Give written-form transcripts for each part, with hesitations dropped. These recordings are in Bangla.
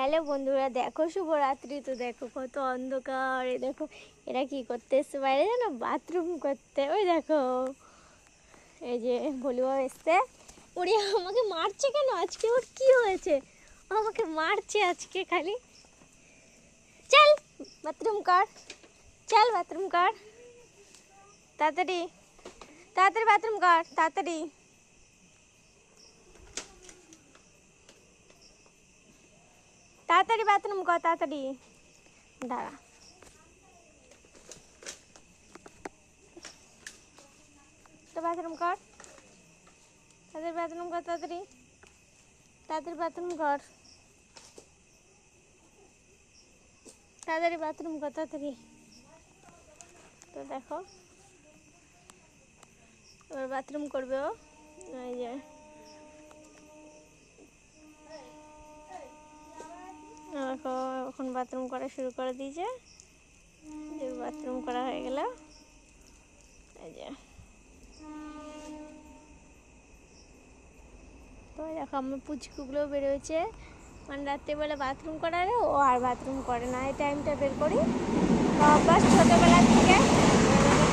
হ্যালো বন্ধুরা, দেখো শুভরাত্রি। তো দেখো কত অন্ধকার। এই দেখো এরা কি করতে এসছে বাইরে জানো, বাথরুম করতে। ওই দেখো এই যে ভলিবল এসছে। ওরে আমাকে মারছে কেন আজকে? ওর কি হয়েছে? ও আমাকে মারছে আজকে খালি। চল বাথরুম কর, চল বাথরুম কর, তাড়াতাড়ি তাড়াতাড়ি বাথরুম কর, তাড়াতাড়ি। তাড়াতাড়ি বাথরুম কর, তাড়াতাড়ি। দাঁড়া, তো বাথরুম কর, তাড়াতাড়ি বাথরুম কর, তাড়াতাড়ি তাড়াতাড়ি বাথরুম কর, তাড়াতাড়ি বাথরুম কর, তাড়াতাড়ি। তো দেখো এবার বাথরুম করবে ও। এই যে দেখো এখন বাথরুম করা শুরু করে দিয়েছে। যে বাথরুম করা হয়ে গেল। এই যে তো দেখো আমার পুচকুগুলো বেরোয়েছে, মানে রাত্রিবেলা বাথরুম করালে ও আর বাথরুম করে না। এই টাইমটা বের করি অভ্যাস ছোটোবেলা থেকে।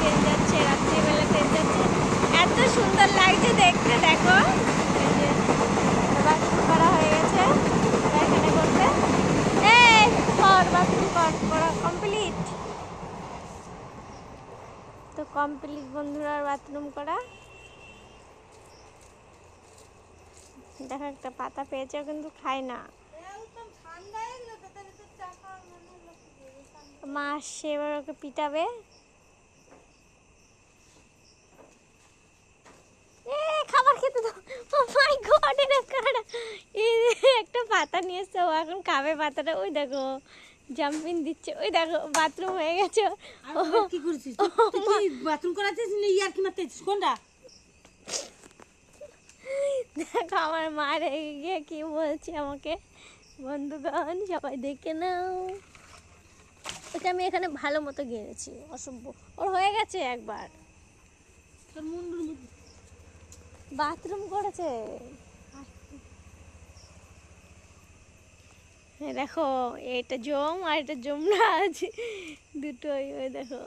ট্রেন যাচ্ছে, রাত্রিবেলা ট্রেন যাচ্ছে, এত সুন্দর লাগছে দেখতে। দেখো এই যে বাথরুম করা হয়ে গেছে এখানে করতে। এই কর বাথরুম কর, করা কমপ্লিট। তো কমপ্লিট বন্ধুরা বাথরুম করা। দেখো একটা পাতা পেয়েছে কিন্তু খায় না। মা আসছে এবার ওকে পিটাবে। খাবার খেতে দাও। ও মাই গড, এটা কারা? এই একটা পাতা নিয়ে এসছে, ও এখন খাবে পাতাটা। ওই দেখো জাম্পিং দিচ্ছে। ওই দেখো বাথরুম হয়ে গেছে। কি করছিস তুই? বাথরুম করাচ্ছিস না ইয়ার কি মারতেছিস? কোনটা? দেখো আমার মা রেগে গিয়ে কি বলছে আমাকে। বন্ধুগণ সবাই দেখে নাও, এটা আমি এখানে ভালো মতো গেড়েছি। অসভ্য, ওর হয়ে গেছে একবার। তোর মুন্ডুর মধ্যে বাথরুম করেছে। দেখো এটা জম আর এটা যমরাজ দুটোই। ওই দেখো